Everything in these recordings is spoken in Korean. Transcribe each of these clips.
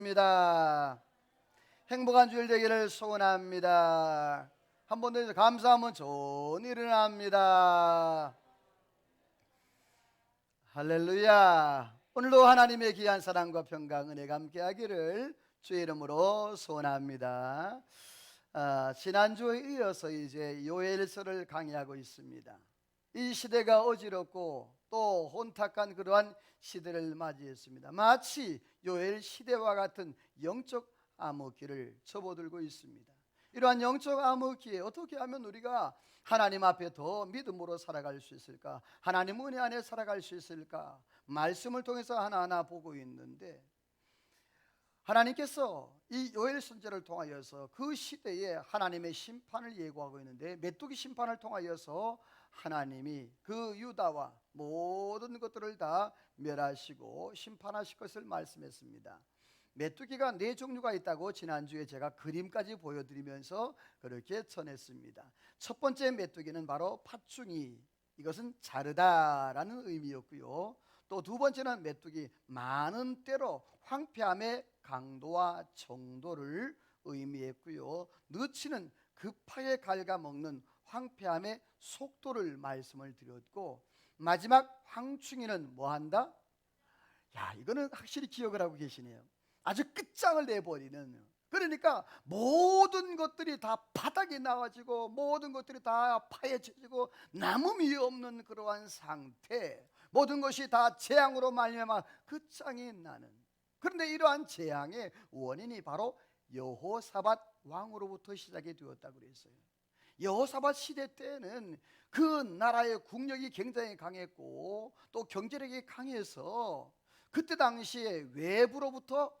입니다. 행복한 주일 되기를 소원합니다. 한 번 더 감사하면 좋은 일이 일어납니다. 할렐루야. 오늘도 하나님의 귀한 사랑과 평강 은혜가 함께하기를 주의 이름으로 소원합니다. 지난주에 이어서 이제 요엘서를 강의하고 있습니다. 이 시대가 어지럽고 또 혼탁한 그러한 시대를 맞이했습니다. 마치 요엘 시대와 같은 영적 암흑기를 접어들고 있습니다. 이러한 영적 암흑기에 어떻게 하면 우리가 하나님 앞에 더 믿음으로 살아갈 수 있을까? 하나님 은혜 안에 살아갈 수 있을까? 말씀을 통해서 하나하나 보고 있는데, 하나님께서 이 요엘 선지자를 통하여서 그 시대에 하나님의 심판을 예고하고 있는데, 메뚜기 심판을 통하여서 하나님이 그 유다와 모든 것들을 다 멸하시고 심판하실 것을 말씀했습니다. 메뚜기가 네 종류가 있다고 지난주에 제가 그림까지 보여드리면서 그렇게 전했습니다. 첫 번째 메뚜기는 바로 팥중이, 이것은 자르다라는 의미였고요. 또 두 번째는 메뚜기, 많은 때로 황폐함의 강도와 정도를 의미했고요. 느치는 급하게 갉아먹는 황폐함의 속도를 말씀을 드렸고, 마지막 황충이는 뭐한다? 야, 이거는 확실히 기억을 하고 계시네요. 아주 끝장을 내버리는, 그러니까 모든 것들이 다 바닥에 나와지고 모든 것들이 다 파헤쳐지고 남음이 없는 그러한 상태, 모든 것이 다 재앙으로 말미암아 끝장이 나는. 그런데 이러한 재앙의 원인이 바로 여호사밧 왕으로부터 시작이 되었다고 그랬어요. 여호사밧 시대 때는 그 나라의 국력이 굉장히 강했고 또 경제력이 강해서 그때 당시에 외부로부터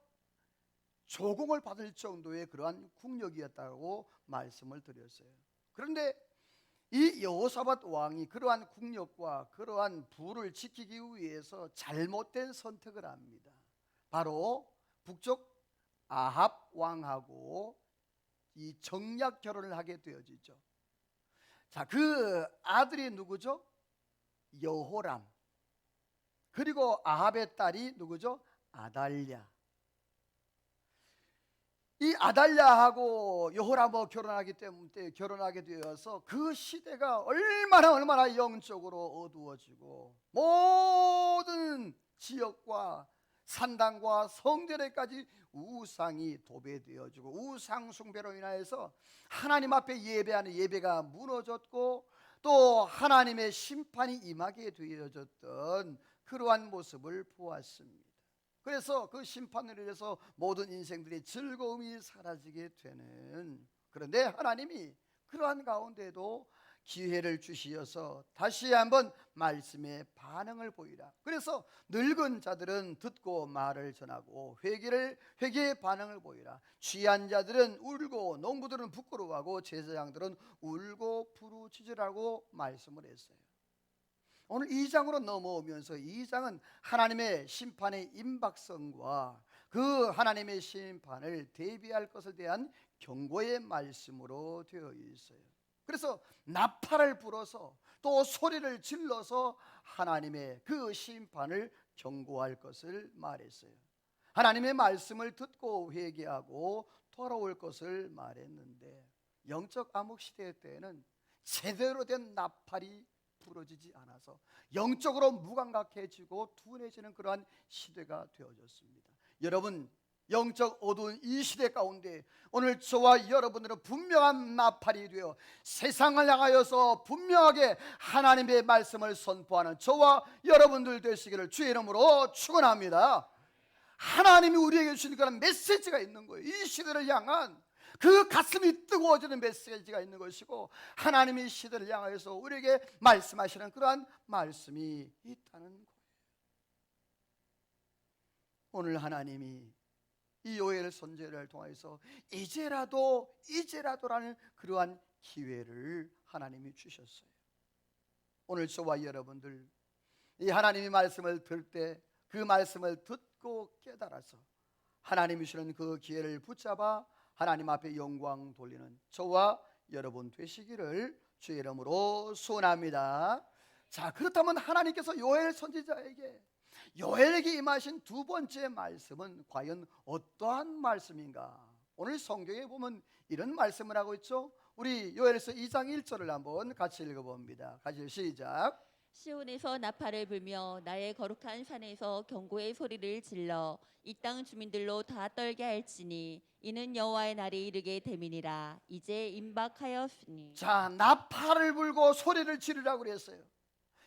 조공을 받을 정도의 그러한 국력이었다고 말씀을 드렸어요. 그런데 이 여호사밧 왕이 그러한 국력과 그러한 부를 지키기 위해서 잘못된 선택을 합니다. 바로 북쪽 아합 왕하고 이 정략 결혼을 하게 되어지죠. 자, 그 아들이 누구죠? 여호람. 그리고 아합의 딸이 누구죠? 아달랴. 이 아달랴하고 여호람하고 결혼하게 되어서 그 시대가 얼마나 영적으로 어두워지고 모든 지역과 산당과 성전에까지 우상이 도배되어지고 우상 숭배로 인하여서 하나님 앞에 예배하는 예배가 무너졌고 또 하나님의 심판이 임하게 되어졌던 그러한 모습을 보았습니다. 그래서 그 심판을 위해서 모든 인생들의 즐거움이 사라지게 되는, 그런데 하나님이 그러한 가운데도 기회를 주시어서 다시 한번 말씀에 반응을 보이라. 그래서 늙은 자들은 듣고 말을 전하고 회개의 반응을 보이라. 취한 자들은 울고 농부들은 부끄러워하고 제사장들은 울고 부르짖으라고 말씀을 했어요. 오늘 2장으로 넘어오면서 2장은 하나님의 심판의 임박성과 그 하나님의 심판을 대비할 것에 대한 경고의 말씀으로 되어 있어요. 그래서 나팔을 불어서 또 소리를 질러서 하나님의 그 심판을 경고할 것을 말했어요. 하나님의 말씀을 듣고 회개하고 돌아올 것을 말했는데, 영적 암흑 시대 때에는 제대로 된 나팔이 부러지지 않아서 영적으로 무감각해지고 둔해지는 그러한 시대가 되어졌습니다. 여러분, 영적 어두운 이 시대 가운데 오늘 저와 여러분들은 분명한 나팔이 되어 세상을 향하여서 분명하게 하나님의 말씀을 선포하는 저와 여러분들 되시기를 주의 이름으로 축원합니다. 하나님이 우리에게 주신 그런 메시지가 있는 거예요. 이 시대를 향한 그 가슴이 뜨거워지는 메시지가 있는 것이고, 하나님이 시대를 향하여서 우리에게 말씀하시는 그러한 말씀이 있다는 거예요. 오늘 하나님이 이 요엘 선지자를 통해서 이제라도라는 그러한 기회를 하나님이 주셨어요. 오늘 저와 여러분들 이 하나님의 말씀을 들을 때 그 말씀을 듣고 깨달아서 하나님이 주시는 그 기회를 붙잡아 하나님 앞에 영광 돌리는 저와 여러분 되시기를 주의 이름으로 소원합니다. 자, 그렇다면 하나님께서 요엘 선지자에게 요엘에게 임하신 두 번째 말씀은 과연 어떠한 말씀인가? 오늘 성경에 보면 이런 말씀을 하고 있죠. 우리 요엘서 2장 1절을 한번 같이 읽어봅니다. 같이 시작. 시온에서 나팔을 불며 나의 거룩한 산에서 경고의 소리를 질러 이 땅 주민들로 다 떨게 할지니 이는 여호와의 날이 이르게 됨이니라. 이제 임박하였으니. 자, 나팔을 불고 소리를 지르라고 그랬어요.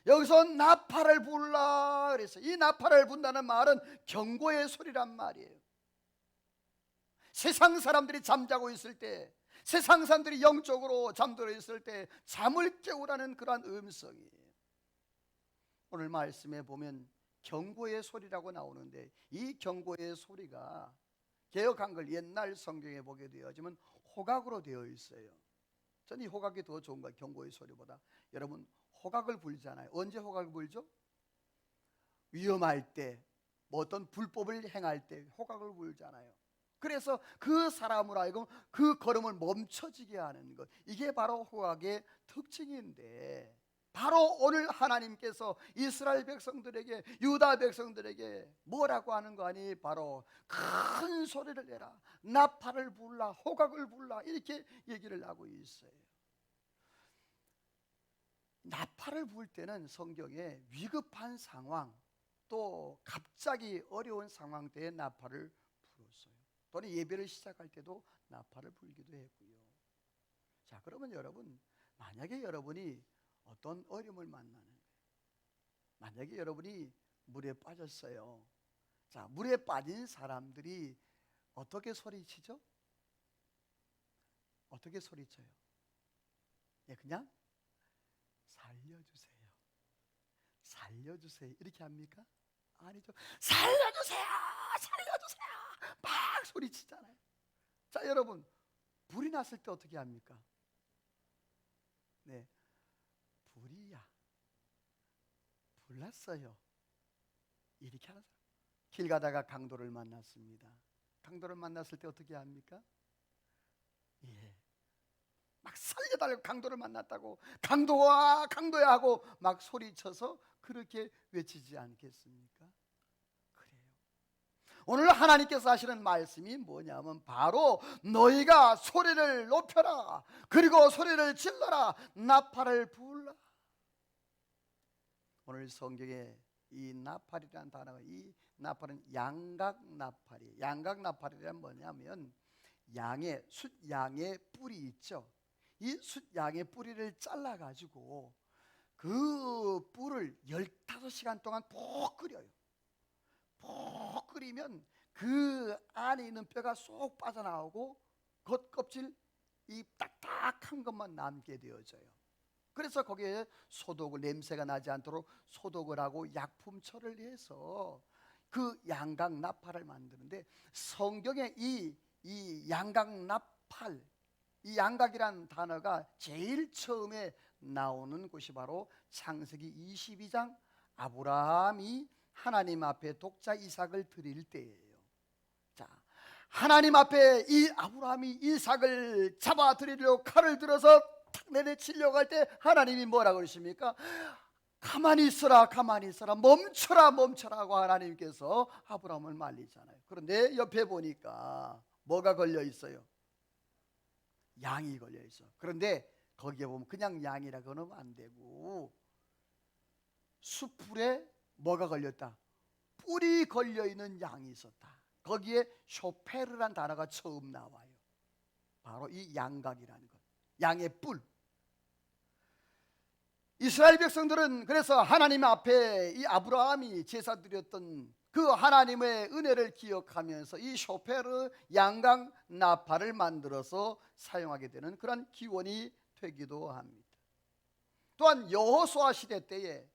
여기서 나팔을 불라 그랬어요. 이 나팔을 분다는 말은 경고의 소리란 말이에요. 세상 사람들이 잠자고 있을 때, 세상 사람들이 영적으로 잠들어 있을 때 잠을 깨우라는 그러한 음성이에요. 오늘 말씀에 보면 경고의 소리라고 나오는데, 이 경고의 소리가 개역 한글 옛날 성경에 보게 되어지면 호각으로 되어 있어요. 저는 이 호각이 더 좋은 거예요, 경고의 소리보다. 여러분, 호각을 불잖아요. 언제 호각을 불죠? 위험할 때, 뭐 어떤 불법을 행할 때 호각을 불잖아요. 그래서 그 사람으로 하여금 그 걸음을 멈춰지게 하는 것, 이게 바로 호각의 특징인데, 바로 오늘 하나님께서 이스라엘 백성들에게, 유다 백성들에게 뭐라고 하는 거 아니? 바로 큰 소리를 내라, 나팔을 불라, 호각을 불라, 이렇게 얘기를 하고 있어요. 나팔을 불 때는 성경에 위급한 상황, 또 갑자기 어려운 상황 때에 나팔을 불었어요. 또는 예배를 시작할 때도 나팔을 불기도 했고요. 자, 그러면 여러분, 만약에 여러분이 어떤 어려움을 만나는 거예요. 만약에 여러분이 물에 빠졌어요. 자, 물에 빠진 사람들이 어떻게 소리치죠? 어떻게 소리쳐요? 예, 그냥 살려주세요, 살려주세요, 이렇게 합니까? 아니죠. 살려주세요, 살려주세요, 막 소리치잖아요. 자, 여러분, 불이 났을 때 어떻게 합니까? 네, 불이야, 불났어요, 이렇게 하는 사람. 길 가다가 강도를 만났습니다. 강도를 만났을 때 어떻게 합니까? 예, 막 살려달라고, 강도를 만났다고 강도와 강도야 하고 막 소리쳐서 그렇게 외치지 않겠습니까? 그래요. 오늘 하나님께서 하시는 말씀이 뭐냐면 바로 너희가 소리를 높여라, 그리고 소리를 질러라, 나팔을 불라. 오늘 성경에 이 나팔이라는 단어가, 이 나팔은 양각 나팔이에요. 양각 나팔이란 뭐냐면 양의, 숫양의 뿔이 있죠. 이 숫양의 뿌리를 잘라 가지고 그 뿔을 15시간 동안 푹 끓여요. 푹 끓이면 그 안에 있는 뼈가 쏙 빠져나오고 겉껍질, 이 딱딱한 것만 남게 되어져요. 그래서 거기에 소독을, 냄새가 나지 않도록 소독을 하고 약품처를 해서 그 양각 나팔을 만드는데, 성경에 이 양각 나팔, 이 양각이라는 단어가 제일 처음에 나오는 곳이 바로 창세기 22장, 아브라함이 하나님 앞에 독자 이삭을 드릴 때예요. 자, 하나님 앞에 이 아브라함이 이삭을 잡아 드리려고 칼을 들어서 탁 내려치려고 할 때 하나님이 뭐라고 그러십니까? 가만히 있어라, 가만히 있어라, 멈춰라, 멈춰라고 하나님께서 아브라함을 말리잖아요. 그런데 옆에 보니까 뭐가 걸려 있어요? 양이 걸려 있어. 그런데 거기에 보면 그냥 양이라고는 안 되고 숯불에 뭐가 걸렸다? 뿔이 걸려 있는 양이 있었다. 거기에 쇼페르란 단어가 처음 나와요. 바로 이 양각이라는 것, 양의 뿔. 이스라엘 백성들은 그래서 하나님 앞에 이 아브라함이 제사 드렸던 그 하나님의 은혜를 기억하면서 이 쇼페르 양각 나팔을 만들어서 사용하게 되는 그런 기원이 되기도 합니다. 또한 여호수아 시대 때에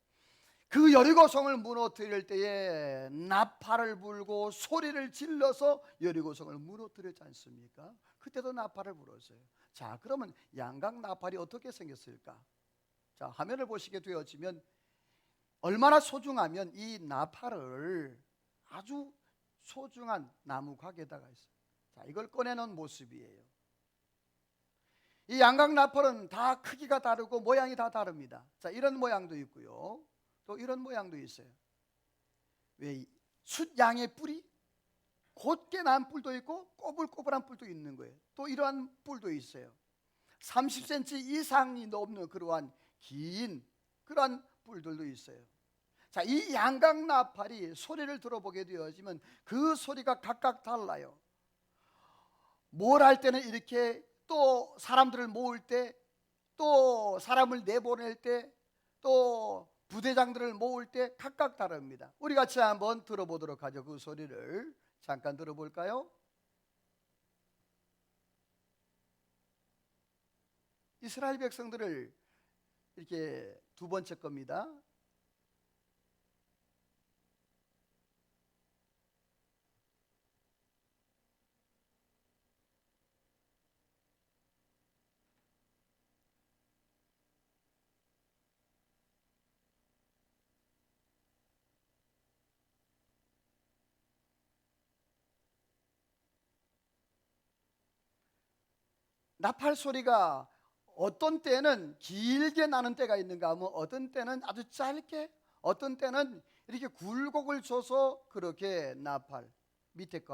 그 여리고성을 무너뜨릴 때에 나팔을 불고 소리를 질러서 여리고성을 무너뜨렸지 않습니까? 그때도 나팔을 불었어요. 자, 그러면 양각 나팔이 어떻게 생겼을까? 자, 화면을 보시게 되어지면 얼마나 소중하면 이 나팔을 아주 소중한 나무 각에다가 있어요. 자, 이걸 꺼내놓은 모습이에요. 이 양각 나팔은 다 크기가 다르고 모양이 다 다릅니다. 자, 이런 모양도 있고요, 또 이런 모양도 있어요. 왜 숫양의 뿔이 곧게 난 뿔도 있고 꼬불꼬불한 뿔도 있는 거예요. 또 이러한 뿔도 있어요. 30cm 이상이 넘는 그러한 긴 그러한 뿔들도 있어요. 자, 이 양각나팔이 소리를 들어보게 되어지면 그 소리가 각각 달라요. 뭘 할 때는 이렇게, 또 사람들을 모을 때, 또 사람을 내보낼 때, 또 부대장들을 모을 때 각각 다릅니다. 우리 같이 한번 들어보도록 하죠. 그 소리를 잠깐 들어볼까요? 이스라엘 백성들을 이렇게 두 번째 겁니다. 나팔 소리가 어떤 때는 길게 나는 때가 있는가 하면 어떤 때는 아주 짧게, 어떤 때는 이렇게 굴곡을 줘서 그렇게 나팔 밑에 거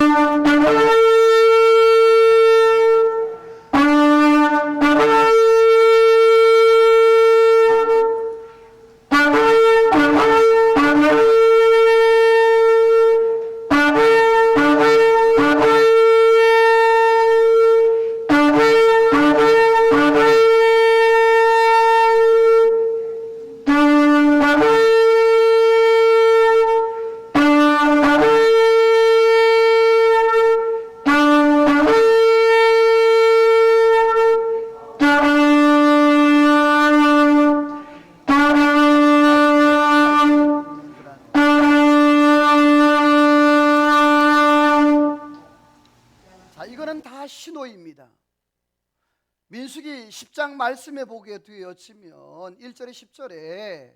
신호입니다. 민수기 10장 말씀해 보게 되어지면 1절에 10절에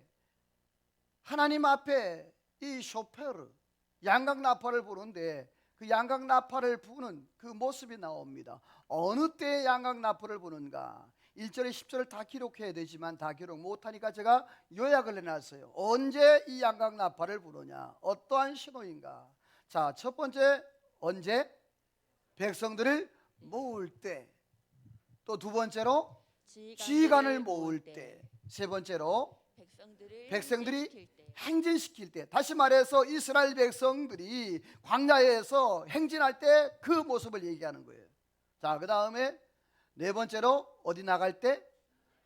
하나님 앞에 이 쇼페르 양각나팔을 부는데 그 양각나팔을 부는 그 모습이 나옵니다. 어느 때에 양각나팔을 부는가? 1절에 10절을 다 기록해야 되지만 다 기록 못하니까 제가 요약을 해놨어요. 언제 이 양각나팔을 부느냐? 어떠한 신호인가? 자, 첫 번째, 언제? 백성들을 모을 때. 또 두 번째로 지휘관을 모을 때. 세 번째로 백성들이 행진시킬 때. 다시 말해서 이스라엘 백성들이 광야에서 행진할 때 그 모습을 얘기하는 거예요. 자, 그 다음에 네 번째로 어디 나갈 때?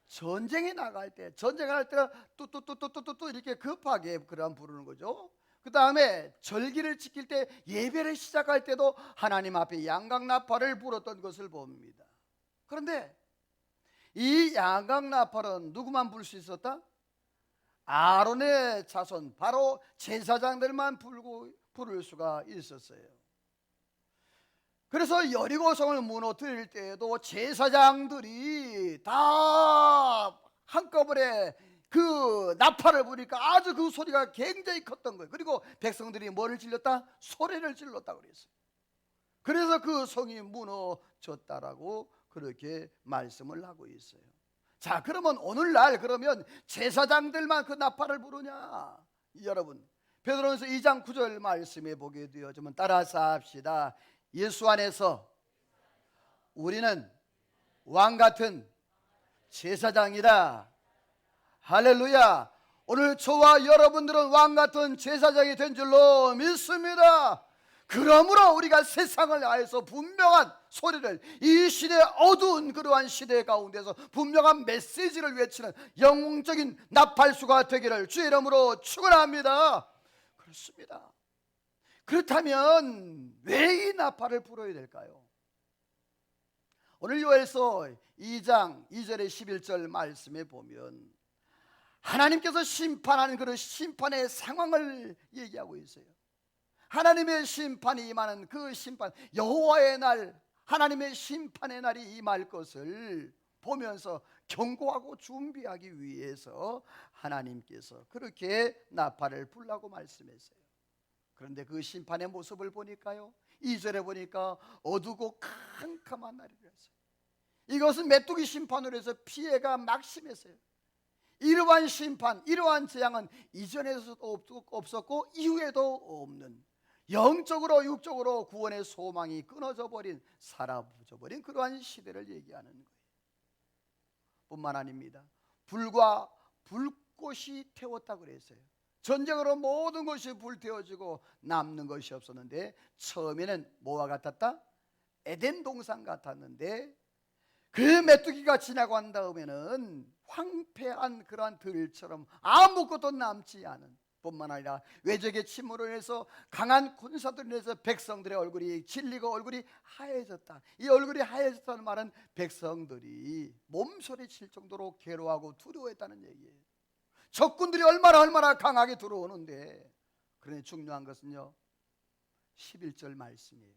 전쟁에 나갈 때. 전쟁할 때는 또 이렇게 급하게 그런 부르는 거죠. 그 다음에 절기를 지킬 때, 예배를 시작할 때도 하나님 앞에 양각나팔을 불었던 것을 봅니다. 그런데 이 양각나팔은 누구만 불 수 있었다? 아론의 자손, 바로 제사장들만 부를 수가 있었어요. 그래서 여리고성을 무너뜨릴 때에도 제사장들이 다 한꺼번에 그 나팔을 부니까 아주 그 소리가 굉장히 컸던 거예요. 그리고 백성들이 뭐를 질렀다? 소리를 질렀다 그랬어요. 그래서 그 성이 무너졌다라고 그렇게 말씀을 하고 있어요. 자, 그러면 오늘날 그러면 제사장들만 그 나팔을 부르냐? 여러분, 베드로전서 2장 9절 말씀에 보게 되어지면 따라서 합시다. 예수 안에서 우리는 왕 같은 제사장이다. 할렐루야. 오늘 저와 여러분들은 왕 같은 제사장이 된 줄로 믿습니다. 그러므로 우리가 세상을 아해서 분명한 소리를, 이 시대 어두운 그러한 시대 가운데서 분명한 메시지를 외치는 영웅적인 나팔수가 되기를 주의 이름으로 축원합니다. 그렇습니다. 그렇다면 왜 이 나팔을 불어야 될까요? 오늘 요엘서 2장 2절에 11절 말씀에 보면 하나님께서 심판하는 그런 심판의 상황을 얘기하고 있어요. 하나님의 심판이 임하는 그 심판, 여호와의 날, 하나님의 심판의 날이 임할 것을 보면서 경고하고 준비하기 위해서 하나님께서 그렇게 나팔을 불라고 말씀했어요. 그런데 그 심판의 모습을 보니까요, 2절에 보니까 어두고 캄캄한 날이라 했어요. 이것은 메뚜기 심판으로 해서 피해가 막심했어요. 이러한 심판, 이러한 재앙은 이전에서도 없었고 이후에도 없는, 영적으로 육적으로 구원의 소망이 끊어져 버린, 사라져 버린 그러한 시대를 얘기하는 거예요. 뿐만 아닙니다. 불과 불꽃이 태웠다 그랬어요. 전쟁으로 모든 것이 불태워지고 남는 것이 없었는데, 처음에는 뭐와 같았다? 에덴 동산 같았는데, 그 메뚜기가 지나고 한 다음에는 황폐한 그러한 들처럼 아무것도 남지 않은, 뿐만 아니라 외적의 침으로 인해서, 강한 군사들로 인해서 백성들의 얼굴이 질리고 얼굴이 하얘졌다. 이 얼굴이 하얘졌다는 말은 백성들이 몸소리 칠 정도로 괴로워하고 두려워했다는 얘기예요. 적군들이 얼마나 강하게 들어오는데, 그런데 중요한 것은요, 11절 말씀이에요.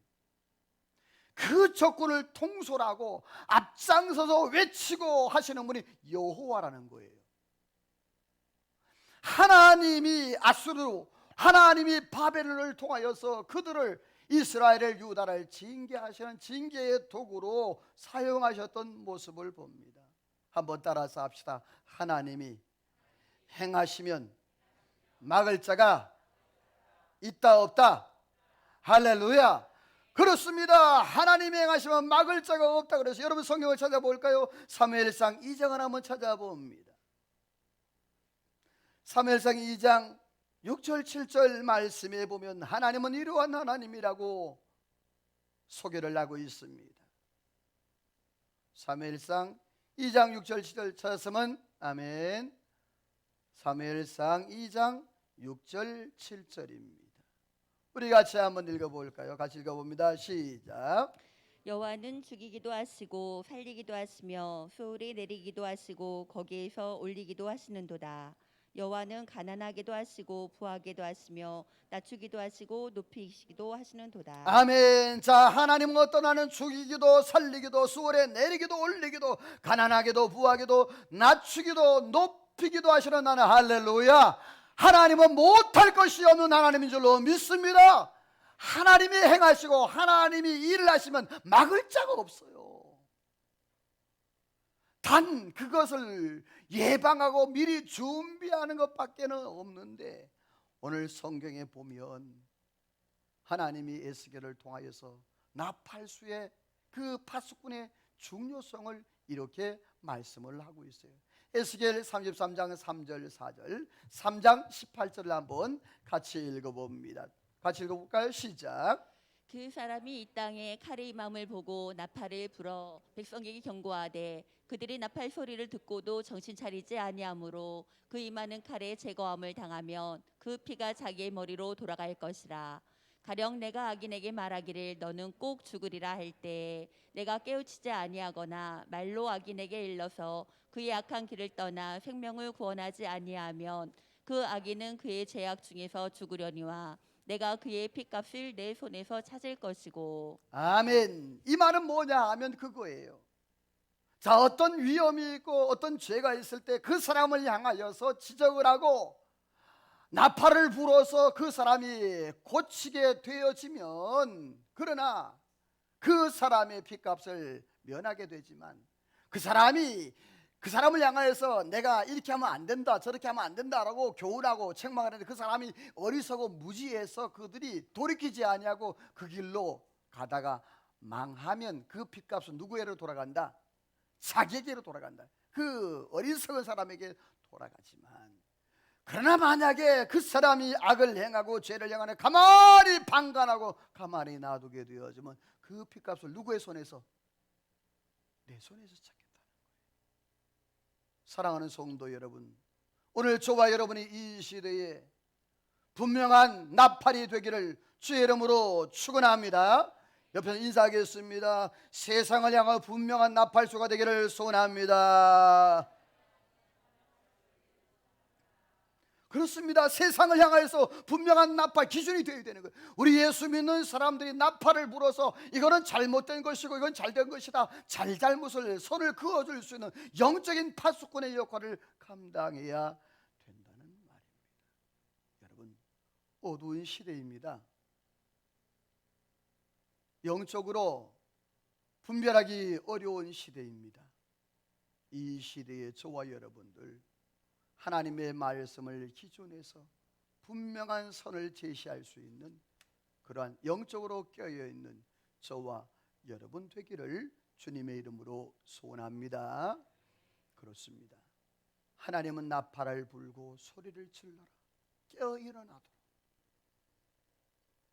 그 적군을 통솔하고 앞장서서 외치고 하시는 분이 여호와라는 거예요. 하나님이 아수르, 하나님이 바벨론을 통하여서 그들을, 이스라엘을, 유다를 징계하시는 징계의 도구로 사용하셨던 모습을 봅니다. 한번 따라서 합시다. 하나님이 행하시면 막을 자가 있다 없다? 할렐루야. 그렇습니다. 하나님이 행하시면 막을 자가 없다. 그래서 여러분 성경을 찾아볼까요? 사무엘상 2장을 한번 찾아봅니다. 사무엘상 2장 6절 7절 말씀에 보면 하나님은 이러한 하나님이라고 소개를 하고 있습니다. 사무엘상 2장 6절 7절 찾았으면 아멘. 사무엘상 2장 6절 7절입니다. 우리 같이 한번 읽어볼까요? 같이 읽어봅니다. 시작. 여호와는 죽이기도 하시고 살리기도 하시며 소울이 내리기도 하시고 거기에서 올리기도 하시는도다. 여호와는 가난하게도 하시고 부하게도 하시며 낮추기도 하시고 높이시기도 하시는도다. 아멘. 자, 하나님은 어떠나는 죽이기도 살리기도 수월에 내리기도 올리기도 가난하게도 부하게도 낮추기도 높이기도 하시는 나는 할렐루야. 하나님은 못할 것이 없는 하나님인 줄로 믿습니다. 하나님이 행하시고 하나님이 일을 하시면 막을 자가 없어요. 단 그것을 예방하고 미리 준비하는 것밖에는 없는데, 오늘 성경에 보면 하나님이 에스겔을 통하여서 나팔수의 그 파수꾼의 중요성을 이렇게 말씀을 하고 있어요. 에스겔 33장 3절 4절 3장 18절을 한번 같이 읽어봅니다. 같이 읽어볼까요? 시작. 그 사람이 이 땅에 칼의 임함을 보고 나팔을 불어 백성에게 경고하되 그들이 나팔 소리를 듣고도 정신 차리지 아니하므로 그 임하는 칼에 제거함을 당하면 그 피가 자기의 머리로 돌아갈 것이라. 가령 내가 악인에게 말하기를 너는 꼭 죽으리라 할 때 내가 깨우치지 아니하거나 말로 악인에게 일러서 그의 악한 길을 떠나 생명을 구원하지 아니하면 그 악인은 그의 죄악 중에서 죽으려니와 내가 그의 핏값을 내 손에서 찾을 것이고. 아멘. 이 말은 뭐냐 하면 그거예요. 자, 어떤 위험이 있고 어떤 죄가 있을 때 그 사람을 향하여서 지적을 하고 나팔을 불어서 그 사람이 고치게 되어지면, 그러나 그 사람의 핏값을 면하게 되지만, 그 사람을 향하여서 내가 이렇게 하면 안 된다 저렇게 하면 안 된다라고 교훈하고 책망을 하는데, 그 사람이 어리석고 무지해서 그들이 돌이키지 아니하고 그 길로 가다가 망하면 그 핏값은 누구에게로 돌아간다? 자기에게로 돌아간다. 그 어리석은 사람에게 돌아가지만, 그러나 만약에 그 사람이 악을 행하고 죄를 행하는 가만히 방관하고 가만히 놔두게 되어지면 그 핏값을 누구의 손에서? 내 손에서 찾겠다는 거예요. 사랑하는 성도 여러분, 오늘 저와 여러분이 이 시대에 분명한 나팔이 되기를 주의 이름으로 축원합니다. 옆에서 인사하겠습니다. 세상을 향한 분명한 나팔수가 되기를 소원합니다. 그렇습니다. 세상을 향해서 분명한 나팔 기준이 되어야 되는 거예요. 우리 예수 믿는 사람들이 나팔을 불어서 이거는 잘못된 것이고 이건 잘된 것이다, 잘잘못을 선을 그어줄 수 있는 영적인 파수꾼의 역할을 감당해야 된다는 말입니다. 여러분, 어두운 시대입니다. 영적으로 분별하기 어려운 시대입니다. 이 시대에 저와 여러분들 하나님의 말씀을 기준해서 분명한 선을 제시할 수 있는 그러한 영적으로 깨어있는 저와 여러분 되기를 주님의 이름으로 소원합니다. 그렇습니다. 하나님은 나팔을 불고 소리를 질러라 깨어 일어나도록.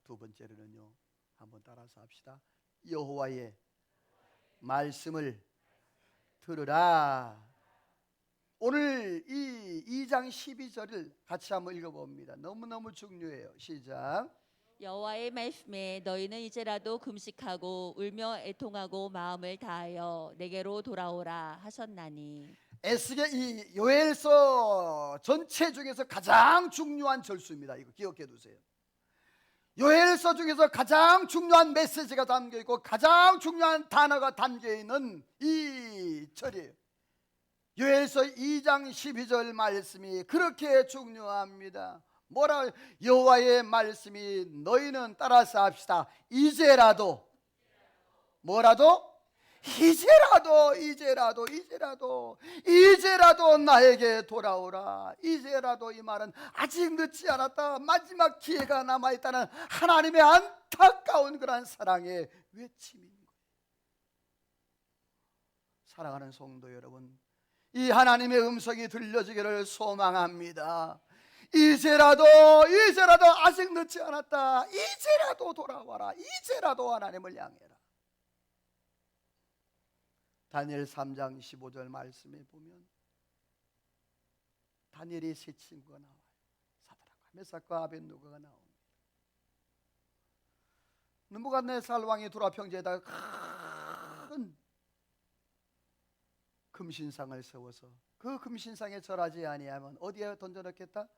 두 번째로는요, 한번 따라서 합시다. 여호와의 말씀을 들으라. 오늘 이 2장 12절을 같이 한번 읽어봅니다. 너무너무 중요해요. 시작. 여호와의 말씀에 너희는 이제라도 금식하고 울며 애통하고 마음을 다하여 내게로 돌아오라 하셨나니. 에스겔 이 요엘서 전체 중에서 가장 중요한 절수입니다. 이거 기억해 두세요. 요엘서 중에서 가장 중요한 메시지가 담겨 있고 가장 중요한 단어가 담겨 있는 이 절이에요. 요엘서 2장 12절 말씀이 그렇게 중요합니다. 뭐라? 여호와의 말씀이 너희는 따라서 합시다. 이제라도 뭐라도? 이제라도 나에게 돌아오라. 이제라도 이 말은 아직 늦지 않았다. 마지막 기회가 남아있다는 하나님의 안타까운 그런 사랑의 외침인 거예요. 사랑하는 성도 여러분, 이 하나님의 음성이 들려지기를 소망합니다. 이제라도 아직 늦지 않았다. 이제라도 돌아와라. 이제라도 하나님을 향해라. 다니엘 3장 15절 말씀에 보면 다니엘의 세 친구가 나와요. 사드락과 메삭과 아벳느고가 나옵니다. 느부갓네살 왕이 두라 평지에다가 큰 금신상을 세워서 그 금신상에 절하지 아니하면 어디에 던져넣겠다?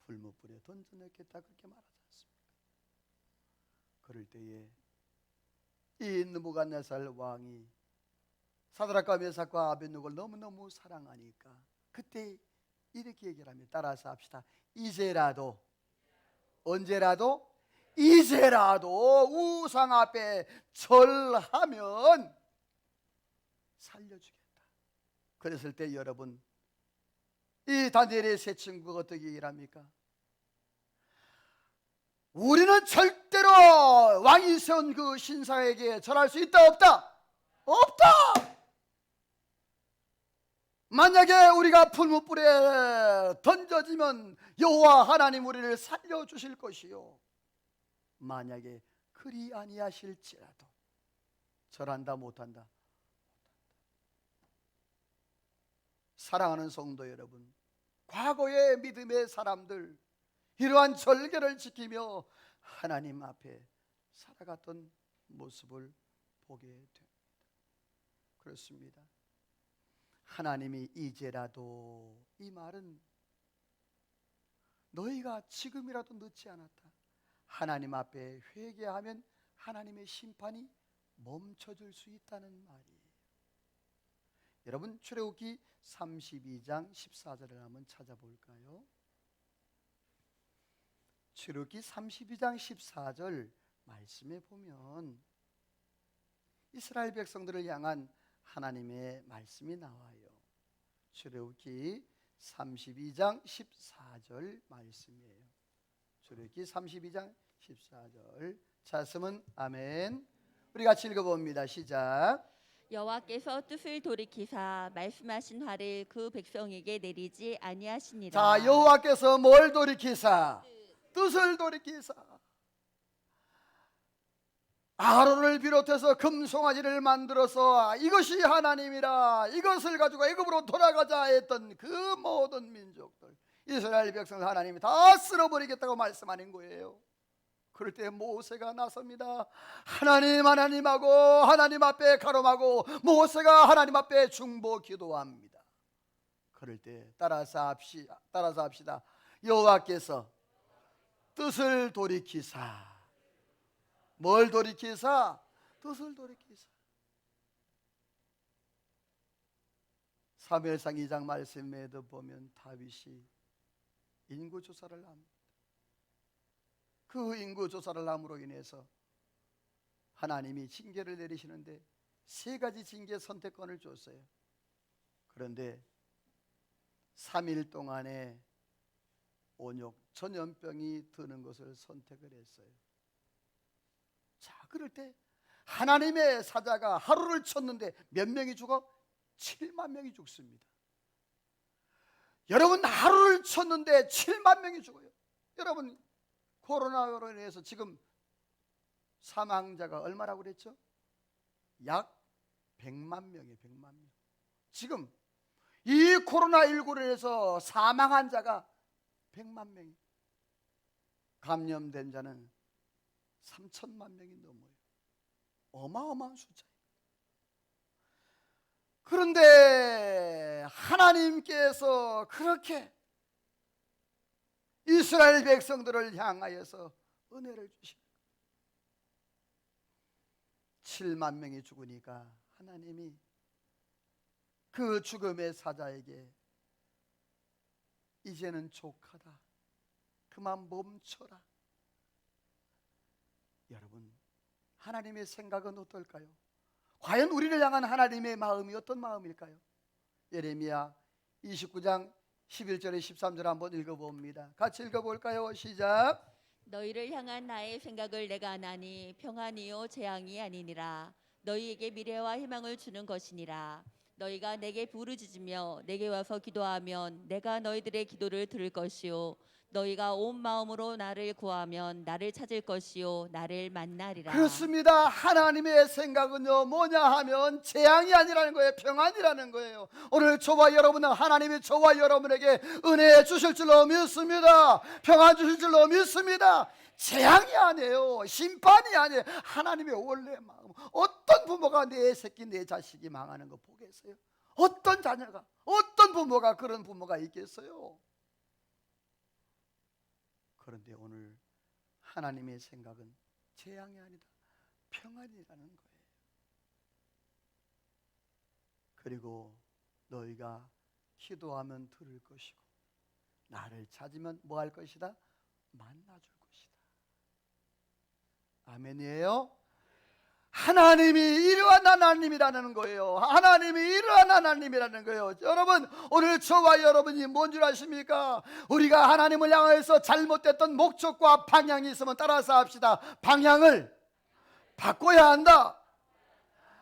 불못불에 던져넣겠다. 그렇게 말하지 않습니까? 그럴 때에 이 느부갓네살 왕이 사드락과 메삭과 아벳느고를 너무너무 사랑하니까 그때 이렇게 얘기를 합니다. 따라서 합시다. 이제라도, 언제라도, 이제라도 우상 앞에 절하면 살려주겠다. 그랬을 때 여러분, 이 다니엘의 세 친구가 어떻게 얘기를 합니까? 우리는 절대로 왕이 세운 그 신상에게 절할 수 있다 없다? 없다! 만약에 우리가 풀무불에 던져지면 여호와 하나님 우리를 살려주실 것이요, 만약에 그리 아니하실지라도 절한다 못한다? 사랑하는 성도 여러분, 과거의 믿음의 사람들 이러한 절개를 지키며 하나님 앞에 살아갔던 모습을 보게 됩니다. 그렇습니다. 하나님이 이제라도, 이 말은 너희가 지금이라도 늦지 않았다. 하나님 앞에 회개하면 하나님의 심판이 멈춰질 수 있다는 말이에요. 여러분 출애굽기 32장 14절을 한번 찾아볼까요? 출애굽기 32장 14절 말씀에 보면 이스라엘 백성들을 향한 하나님의 말씀이 나와요. 출애굽기 32장 14절 말씀이에요. 출애굽기 32장 14절 찾으면 아멘. 우리 같이 읽어봅니다. 시작. 여호와께서 뜻을 돌이키사 말씀하신 화를 그 백성에게 내리지 아니하시니라. 자, 여호와께서 뭘 돌이키사? 뜻을 돌이키사. 아론을 비롯해서 금송아지를 만들어서 이것이 하나님이라, 이것을 가지고 애굽으로 돌아가자 했던 그 모든 민족들, 이스라엘 백성을 하나님이 다 쓸어버리겠다고 말씀하는 거예요. 그럴 때 모세가 나섭니다. 하나님하고 하나님 앞에 가름하고 모세가 하나님 앞에 중보 기도합니다. 그럴 때 따라서 합시다. 여호와께서 뜻을 돌이키사. 뭘 돌이키사? 뜻을 돌이키사. 사무엘상 2장 말씀에도 보면 다윗이 인구조사를 합니다. 그 인구조사를 함으로 인해서 하나님이 징계를 내리시는데 세 가지 징계 선택권을 줬어요. 그런데 3일 동안에 온욕 전염병이 드는 것을 선택을 했어요. 자, 그럴 때 하나님의 사자가 하루를 쳤는데 몇 명이 죽어? 7만 명이 죽습니다. 여러분, 하루를 쳤는데 7만 명이 죽어요. 여러분, 코로나로 인해서 지금 사망자가 얼마라고 그랬죠? 약 100만 명이에요. 100만 명. 지금 이 코로나19로 인해서 사망한 자가 100만 명이, 감염된 자는 3천만 명이 넘어요. 어마어마한 숫자예요. 그런데 하나님께서 그렇게 이스라엘 백성들을 향하여서 은혜를 주십니다. 7만 명이 죽으니까 하나님이 그 죽음의 사자에게 이제는 족하다, 그만 멈춰라. 여러분, 하나님의 생각은 어떨까요? 과연 우리를 향한 하나님의 마음이 어떤 마음일까요? 예레미야 29장 11절에 13절 한번 읽어봅니다. 같이 읽어볼까요? 시작. 너희를 향한 나의 생각을 내가 아나니 평안이요 재앙이 아니니라. 너희에게 미래와 희망을 주는 것이니라. 너희가 내게 부르짖으며 내게 와서 기도하면 내가 너희들의 기도를 들을 것이요 너희가 온 마음으로 나를 구하면 나를 찾을 것이요 나를 만나리라. 그렇습니다. 하나님의 생각은요 뭐냐 하면 재앙이 아니라는 거예요. 평안이라는 거예요. 오늘 저와 여러분은 하나님이 저와 여러분에게 은혜 주실 줄로 믿습니다. 평안 주실 줄로 믿습니다. 재앙이 아니에요. 심판이 아니에요. 하나님의 원래 마음. 어떤 부모가 내 새끼 내 자식이 망하는 거 보겠어요? 어떤 자녀가, 어떤 부모가 그런 부모가 있겠어요? 그런데 오늘 하나님의 생각은 재앙이 아니다, 평안이라는 거예요. 그리고 너희가 기도하면 들을 것이고 나를 찾으면 뭐 할 것이다? 만나줄 것이다. 아멘이에요? 하나님이 이러한 하나님이라는 거예요. 하나님이 이러한 하나님이라는 거예요. 여러분, 오늘 저와 여러분이 뭔 줄 아십니까? 우리가 하나님을 향해서 잘못됐던 목적과 방향이 있으면 따라서 합시다. 방향을 바꿔야 한다.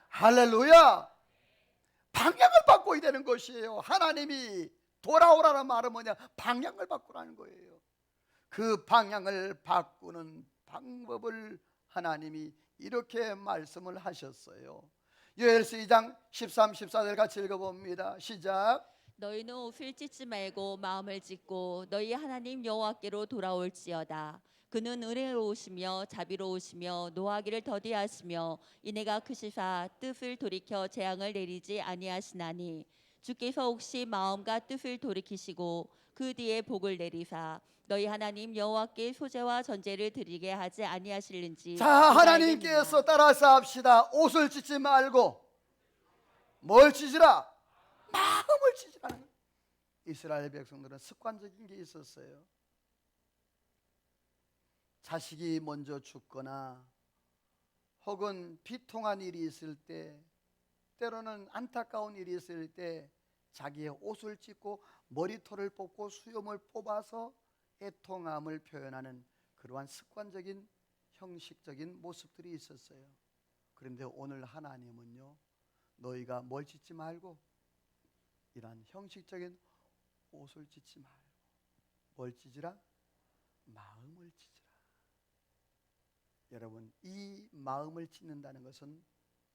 할렐루야. 방향을 바꿔야 되는 것이에요. 하나님이 돌아오라는 말은 뭐냐? 방향을 바꾸라는 거예요. 그 방향을 바꾸는 방법을 하나님이 이렇게 말씀을 하셨어요. 요엘서 2장 13, 14절 같이 읽어봅니다. 시작. 너희는 옷을 찢지 말고 마음을 찢고 너희 하나님 여호와께로 돌아올지어다. 그는 은혜로우시며 자비로우시며 노하기를 더디하시며 이내가 크시사 뜻을 돌이켜 재앙을 내리지 아니하시나니 주께서 혹시 마음과 뜻을 돌이키시고 그 뒤에 복을 내리사 너희 하나님 여호와께 소제와 전제를 드리게 하지 아니하실는지. 자, 하나님께서 따라서 합시다. 옷을 찢지 말고 뭘 찢으라? 마음을 찢으라는 거예요. 이스라엘 백성들은 습관적인 게 있었어요. 자식이 먼저 죽거나 혹은 비통한 일이 있을 때, 때로는 안타까운 일이 있을 때 자기의 옷을 찢고 머리털을 뽑고 수염을 뽑아서 애통함을 표현하는 그러한 습관적인 형식적인 모습들이 있었어요. 그런데 오늘 하나님은요, 너희가 뭘 찢지 말고 이러한 형식적인 옷을 찢지 말고 뭘 찢으라? 마음을 찢으라. 여러분, 이 마음을 찢는다는 것은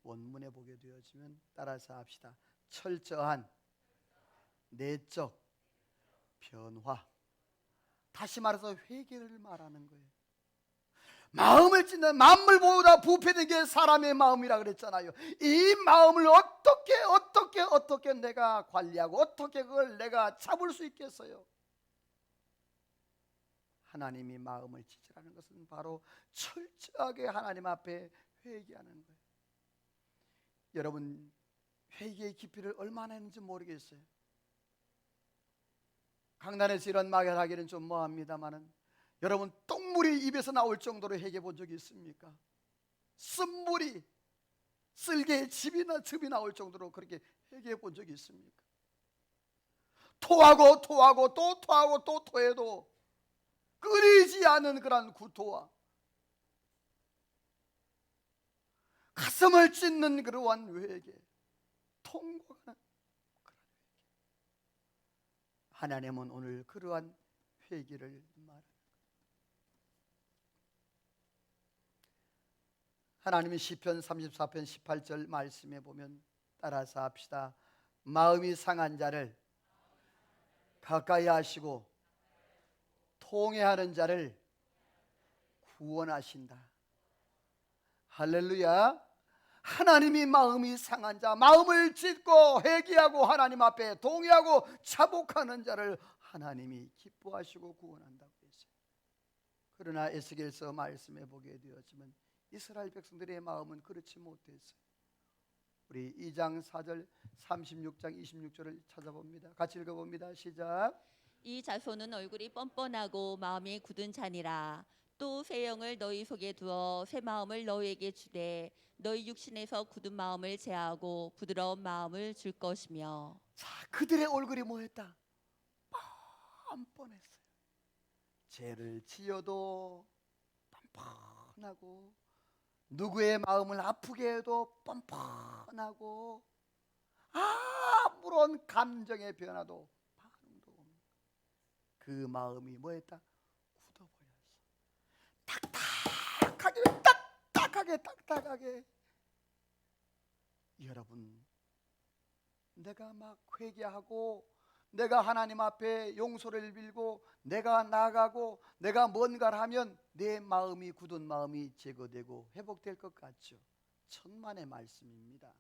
원문에 보게 되어지면 따라서 합시다. 철저한 내적 변화, 다시 말해서 회개를 말하는 거예요. 마음을 찢는, 만물보다 부패된 게 사람의 마음이라 그랬잖아요. 이 마음을 어떻게 내가 관리하고 어떻게 그걸 내가 잡을 수 있겠어요? 하나님이 마음을 찢으라는 것은 바로 철저하게 하나님 앞에 회개하는 거예요. 여러분, 회개의 깊이를 얼마나 했는지 모르겠어요. 강단에서 이런 말을 하기는 좀 뭐합니다만은, 여러분, 똥물이 입에서 나올 정도로 회개해 본 적이 있습니까? 쓴물이, 쓸개에 즙이 나올 정도로 그렇게 회개해 본 적이 있습니까? 토하고 토하고 또 토하고 또 토해도 끊이지 않는 그런 구토와 가슴을 찢는 그러한 회개, 통곡하는 그런 회개. 하나님은 오늘 그러한 회개를 말합니다. 하나님이 시편 34편 18절 말씀에 보면 따라서 합시다. 마음이 상한 자를 가까이 하시고 통회하는 자를 구원하신다. 할렐루야. 하나님이 마음이 상한 자, 마음을 찢고 회개하고 하나님 앞에 동의하고 자복하는 자를 하나님이 기뻐하시고 구원한다고 했어요. 그러나 에스겔서 말씀해 보게 되었지만 이스라엘 백성들의 마음은 그렇지 못했어요. 우리 2장 4절 36장 26절을 찾아봅니다. 같이 읽어봅니다. 시작. 이 자손은 얼굴이 뻔뻔하고 마음이 굳은 자니라. 또 새 영을 너희 속에 두어 새 마음을 너희에게 주되 너희 육신에서 굳은 마음을 제하고 부드러운 마음을 줄 것이며. 자, 그들의 얼굴이 뭐했다? 뻔뻔했어요. 죄를 지어도 뻔뻔하고 누구의 마음을 아프게 해도 뻔뻔하고 아무런 감정의 변화도 반응도 없는 그 마음이 뭐했다? 굳어버렸어. 딱딱하게 여러분, 내가 막 회개하고 내가 하나님 앞에 용서를 빌고 내가 나가고 내가 뭔가를 하면 내 마음이 굳은 마음이 제거되고 회복될 것 같죠? 천만의 말씀입니다.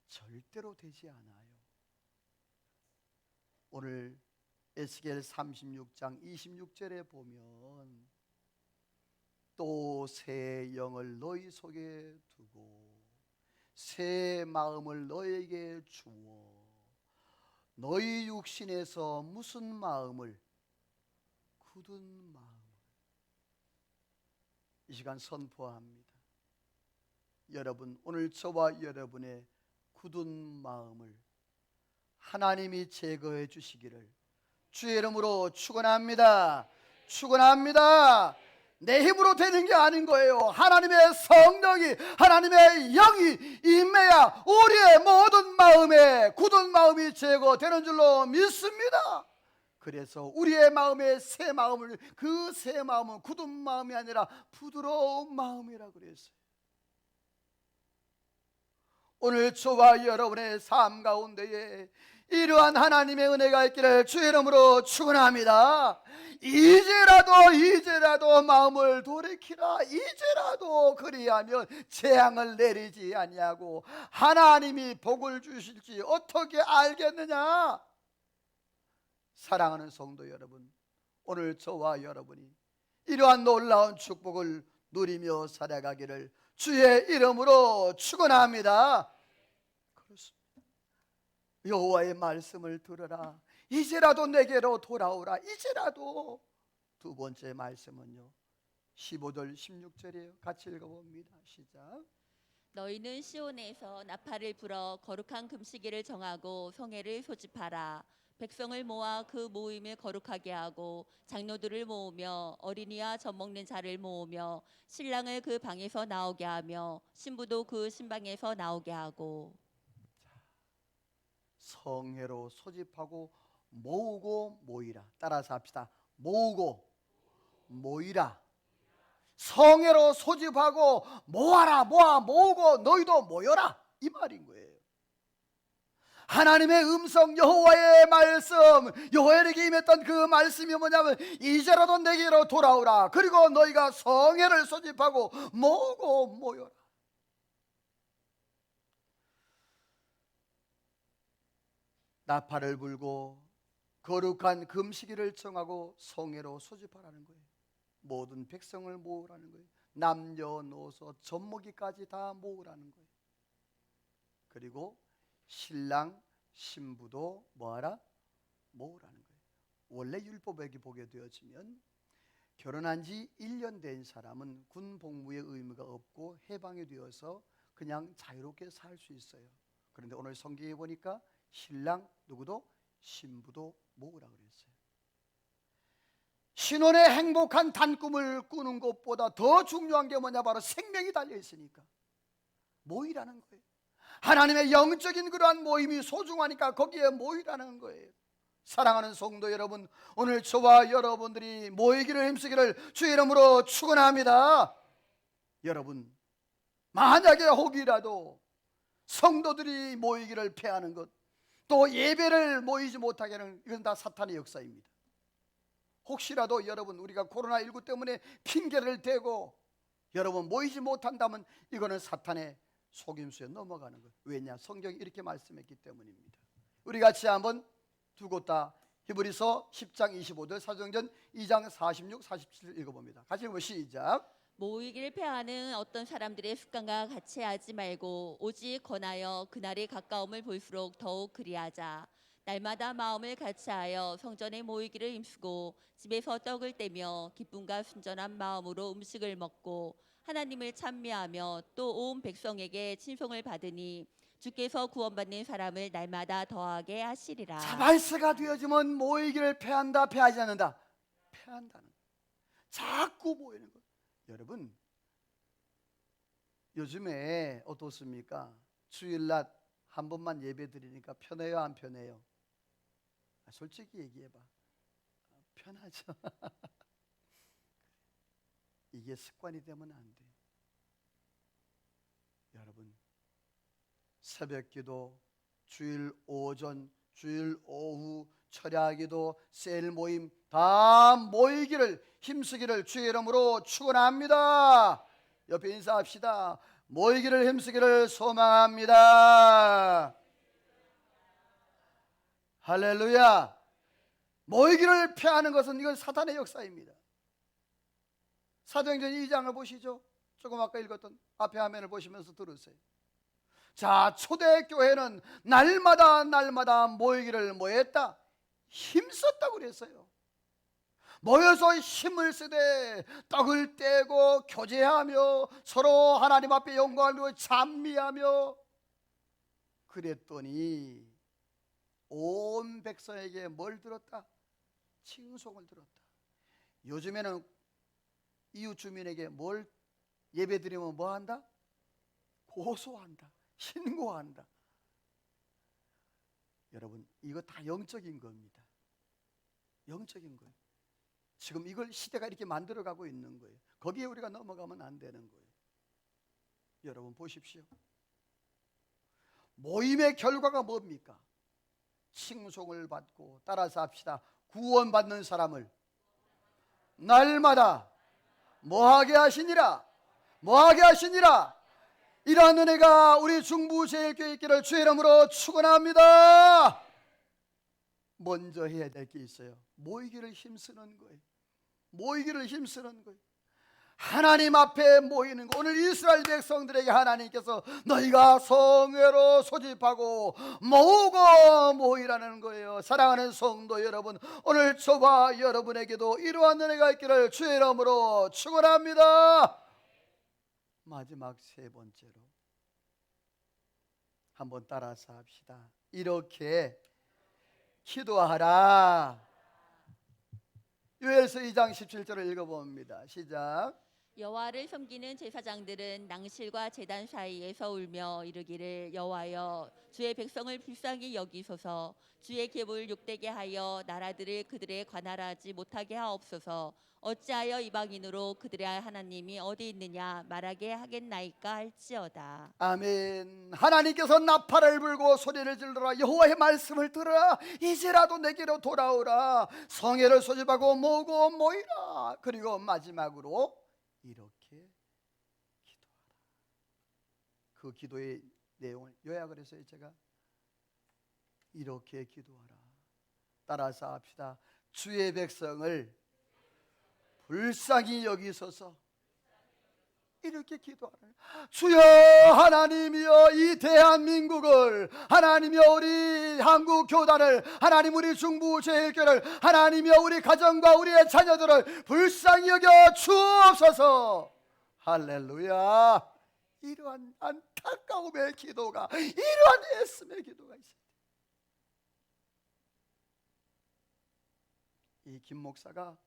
절대로 되지 않아요. 오늘 에스겔 36장 26절에 보면 또 새 영을 너희 속에 두고 새 마음을 너에게 주어 너희 육신에서 무슨 마음을? 굳은 마음을 이 시간 선포합니다. 여러분, 오늘 저와 여러분의 굳은 마음을 하나님이 제거해 주시기를 주의 이름으로 축원합니다. 축원합니다. 내 힘으로 되는 게 아닌 거예요. 하나님의 성령이, 하나님의 영이 임해야 우리의 모든 마음에 굳은 마음이 제거되는 줄로 믿습니다. 그래서 우리의 마음에 새 마음을, 그 새 마음은 굳은 마음이 아니라 부드러운 마음이라 그랬어요. 오늘 저와 여러분의 삶 가운데에 이러한 하나님의 은혜가 있기를 주의 이름으로 축원합니다. 이제라도 마음을 돌이키라. 이제라도 그리하면 재앙을 내리지 아니하고 하나님이 복을 주실지 어떻게 알겠느냐? 사랑하는 성도 여러분, 오늘 저와 여러분이 이러한 놀라운 축복을 누리며 살아가기를 주의 이름으로 축원합니다. 그렇습니다. 여호와의 말씀을 들으라. 이제라도 내게로 돌아오라. 이제라도. 두 번째 말씀은요 15절 16절이에요. 같이 읽어봅니다. 시작. 너희는 시온에서 나팔을 불어 거룩한 금식일을 정하고 성회를 소집하라. 백성을 모아 그 모임을 거룩하게 하고 장로들을 모으며 어린이와 젖 먹는 자를 모으며 신랑을 그 방에서 나오게 하며 신부도 그 신방에서 나오게 하고. 성회로 소집하고 모으고 모이라. 따라서 합시다. 모으고 모이라. 성회로 소집하고 모아라. 모으고 너희도 모여라. 이 말인 거예요. 하나님의 음성, 여호와의 말씀, 여호와에게 임했던 그 말씀이 뭐냐면 이제라도 내게로 돌아오라. 그리고 너희가 성회를 소집하고 모으고 모여라. 나팔을 불고 거룩한 금식일을 정하고 성회로 소집하라는 거예요. 모든 백성을 모으라는 거예요. 남녀노소 젖먹이까지 다 모으라는 거예요. 그리고 신랑 신부도 뭐하라? 모으라는 거예요. 원래 율법에 보게 되어지면 결혼한 지 1년 된 사람은 군 복무의 의무가 없고 해방이 되어서 그냥 자유롭게 살 수 있어요. 그런데 오늘 성경에 보니까 신랑 누구도 신부도 모으라 그랬어요. 신혼의 행복한 단꿈을 꾸는 것보다 더 중요한 게 뭐냐? 바로 생명이 달려 있으니까 모이라는 거예요. 하나님의 영적인 그러한 모임이 소중하니까 거기에 모이라는 거예요. 사랑하는 성도 여러분, 오늘 저와 여러분들이 모이기를 힘쓰기를 주의 이름으로 축원합니다. 여러분, 만약에 혹이라도 성도들이 모이기를 패하는 것, 또 예배를 모이지 못하게 하는, 이건 다 사탄의 역사입니다. 혹시라도 여러분, 우리가 코로나19 때문에 핑계를 대고 여러분 모이지 못한다면 이거는 사탄의 속임수에 넘어가는 거예요. 왜냐? 성경이 이렇게 말씀했기 때문입니다. 우리 같이 한번 두 곳 다 히브리서 10장 25절, 사도행전 2장 46, 47 읽어봅니다. 같이 읽어 시작. 모이기를 패하는 어떤 사람들의 습관과 같이 하지 말고 오직 권하여 그날이 가까움을 볼수록 더욱 그리하자. 날마다 마음을 같이하여 성전에 모이기를 힘쓰고 집에서 떡을 떼며 기쁨과 순전한 마음으로 음식을 먹고 하나님을 찬미하며 또 온 백성에게 친송을 받으니 주께서 구원받는 사람을 날마다 더하게 하시리라. 자발세가 되어지면 모이기를 패한다, 패하지 않는다? 패한다는 거예요. 자꾸 모이는 거예요. 여러분, 요즘에 어떻습니까? 주일날 한 번만 예배 드리니까 편해요, 안 편해요? 솔직히 얘기해봐. 편하죠. 이게 습관이 되면 안 돼. 여러분, 새벽기도, 주일 오전, 주일 오후, 철야기도, 셀 모임 다 모이기를 힘쓰기를 주의 이름으로 축원합니다. 옆에 인사합시다. 모이기를 힘쓰기를 소망합니다. 할렐루야. 모이기를 패하는 것은 이건 사탄의 역사입니다. 사도행전 2장을 보시죠. 조금 아까 읽었던 앞에 화면을 보시면서 들으세요. 자, 초대교회는 날마다 모이기를 뭐 했다? 힘썼다고 그랬어요. 모여서 힘을 쓰되 떡을 떼고 교제하며 서로 하나님 앞에 영광을 두고 찬미하며 그랬더니 온 백성에게 뭘 들었다? 칭송을 들었다. 요즘에는 이웃 주민에게 뭘 예배 드리면 뭐 한다? 고소한다, 신고한다. 여러분, 이거 다 영적인 겁니다. 영적인 거예요. 지금 이걸 시대가 이렇게 만들어가고 있는 거예요. 거기에 우리가 넘어가면 안 되는 거예요. 여러분 보십시오. 모임의 결과가 뭡니까? 칭송을 받고, 따라서 합시다. 구원받는 사람을 날마다 뭐하게 하시니라? 뭐하게 하시니라? 이러한 은혜가 우리 중부제일교회 있기를 주의 이름으로 축원합니다. 먼저 해야 될 게 있어요. 모이기를 힘쓰는 거예요. 모이기를 힘쓰는 거예요. 하나님 앞에 모이는 거. 오늘 이스라엘 백성들에게 하나님께서 너희가 성회로 소집하고 모으고 모이라는 거예요. 사랑하는 성도 여러분, 오늘 저와 여러분에게도 이러한 은혜가 있기를 주의 이름으로 축원합니다. 마지막 세 번째로 한번 따라서 합시다. 이렇게 기도하라. 요엘서 2장 17절을 읽어봅니다. 시작. 여호와를 섬기는 제사장들은 낭실과 제단 사이에서 울며 이르기를 여호와여 주의 백성을 불쌍히 여기소서 주의 계보를 욕되게 하여 나라들을 그들의 관할하지 못하게 하옵소서 어찌하여 이방인으로 그들의 하나님이 어디 있느냐 말하게 하겠나이까 할지어다. 아멘. 하나님께서 나팔을 불고 소리를 질러라. 여호와의 말씀을 들으라. 이제라도 내게로 돌아오라. 성회를 소집하고 모으고 모이라. 그리고 마지막으로 이렇게 기도하라. 그 기도의 내용을 요약을 했어요. 제가 이렇게 기도하라. 따라서 합시다. 주의 백성을 불쌍히 여기소서. 이렇게 기도하라. 주여 하나님이여 이 대한민국을, 하나님이여 우리 한국교단을, 하나님 우리 중부제일교회를, 하나님이여 우리 가정과 우리의 자녀들을 불쌍히 여겨 주옵소서. 할렐루야. 이러한 안타까움의 기도가, 이러한 애씀의 기도가 있습니다. 이 김 목사가,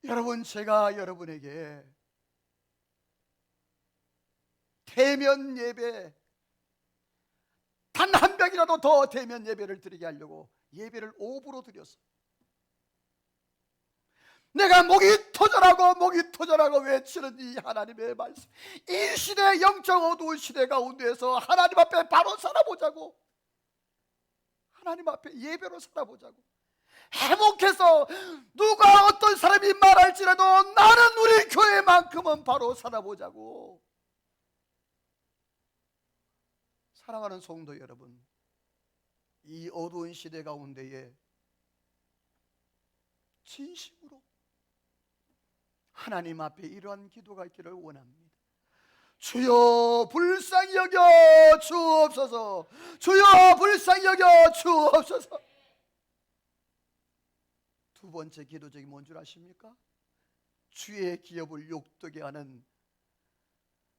여러분, 제가 여러분에게 대면 예배, 단 한 병이라도 더 대면 예배를 드리게 하려고 예배를 오후로 드렸어요. 내가 목이 터져라고 외치는 이 하나님의 말씀, 이 시대, 영적 어두운 시대 가운데서 하나님 앞에 바로 살아보자고, 하나님 앞에 예배로 살아보자고, 해목해서 누가 어떤 사람이 말할지라도 나는 우리 교회만큼은 바로 살아보자고. 사랑하는 성도 여러분, 이 어두운 시대 가운데에 진심으로 하나님 앞에 이러한 기도가 있기를 원합니다. 주여 불쌍히 여겨 주옵소서. 주여 불쌍히 여겨 주옵소서. 두 번째 기도적이 뭔 줄 아십니까? 주의 기업을 욕되게 하는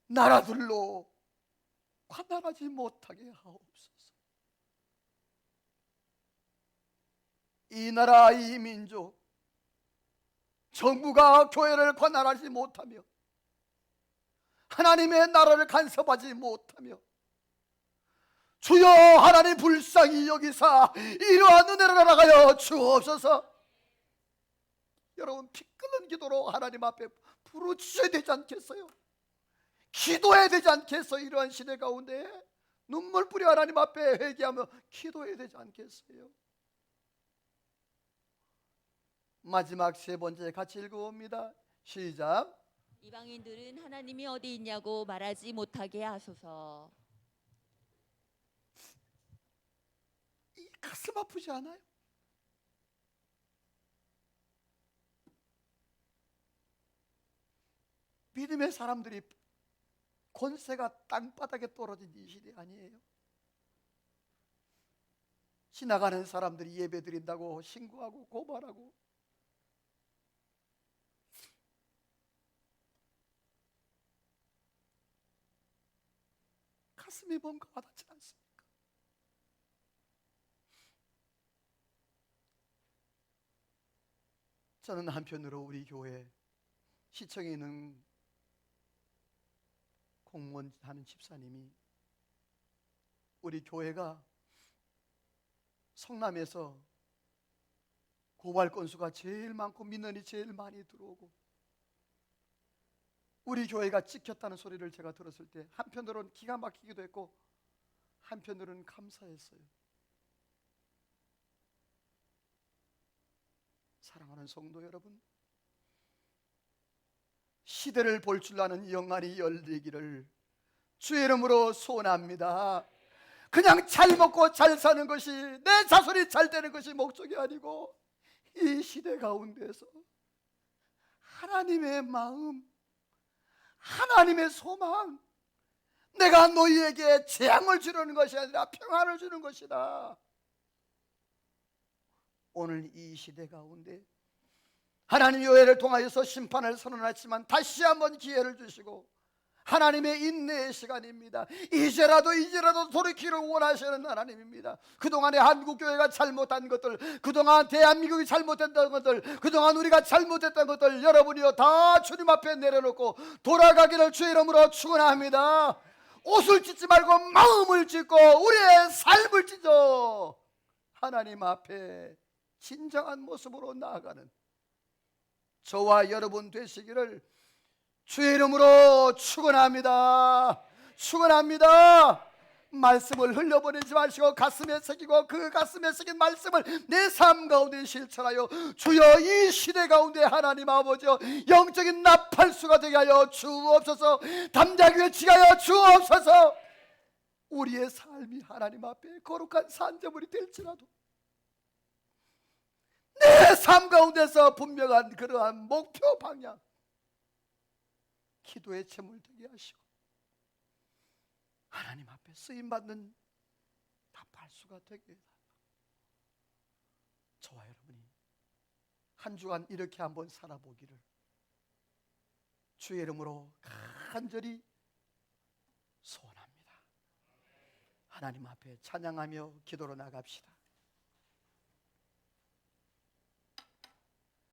나라들로 관할하지 못하게 하옵소서. 이 나라, 이 민족, 정부가 교회를 관할하지 못하며 하나님의 나라를 간섭하지 못하며 주여 하나님 불쌍히 여기사 이러한 은혜를 나가여 주옵소서. 여러분, 피 끓는 기도로 하나님 앞에 부르짖어야 되지 않겠어요? 기도해야 되지 않겠어요? 이러한 시대 가운데 눈물 뿌려 하나님 앞에 회개하며 기도해야 되지 않겠어요? 마지막 세 번째 같이 읽어봅니다. 시작. 이방인들은 하나님이 어디 있냐고 말하지 못하게 하소서. 이 가슴 아프지 않아요? 믿음의 사람들이 권세가 땅바닥에 떨어진 이 시대 아니에요? 지나가는 사람들이 예배 드린다고 신고하고 고발하고, 가슴이 뭔가 와닿지 않습니까? 저는 한편으로 우리 교회 시청에 있는 공무원 하는 집사님이 우리 교회가 성남에서 고발 건수가 제일 많고 민원이 제일 많이 들어오고 우리 교회가 찍혔다는 소리를 제가 들었을 때 한편으로는 기가 막히기도 했고 한편으로는 감사했어요. 사랑하는 성도 여러분, 시대를 볼 줄 아는 영안이 열리기를 주의 이름으로 소원합니다. 그냥 잘 먹고 잘 사는 것이, 내 자손이 잘 되는 것이 목적이 아니고 이 시대 가운데서 하나님의 마음, 하나님의 소망, 내가 너희에게 재앙을 주려는 것이 아니라 평안을 주는 것이다. 오늘 이 시대 가운데 하나님 교회를 통하여서 심판을 선언했지만 다시 한번 기회를 주시고 하나님의 인내의 시간입니다. 이제라도 돌이키를 원하시는 하나님입니다. 그동안에 한국교회가 잘못한 것들, 그동안 대한민국이 잘못했던 것들, 그동안 우리가 잘못했던 것들 여러분이요 다 주님 앞에 내려놓고 돌아가기를 주의 이름으로 축원합니다. 옷을 찢지 말고 마음을 찢고 우리의 삶을 찢어 하나님 앞에 진정한 모습으로 나아가는 저와 여러분 되시기를 주의 이름으로 축원합니다. 축원합니다. 말씀을 흘려보내지 마시고 가슴에 새기고 그 가슴에 새긴 말씀을 내 삶 가운데 실천하여 주여 이 시대 가운데 하나님 아버지여 영적인 나팔수가 되게 하여 주옵소서. 담대하게 외치하여 주옵소서. 우리의 삶이 하나님 앞에 거룩한 산재물이 될지라도 내 삶 가운데서 분명한 그러한 목표 방향, 기도의 제물 되게 하시고 하나님 앞에 쓰임받는 나팔수가 되게 해달라. 저와 여러분이 한 주간 이렇게 한번 살아보기를 주의 이름으로 간절히 소원합니다. 하나님 앞에 찬양하며 기도로 나갑시다.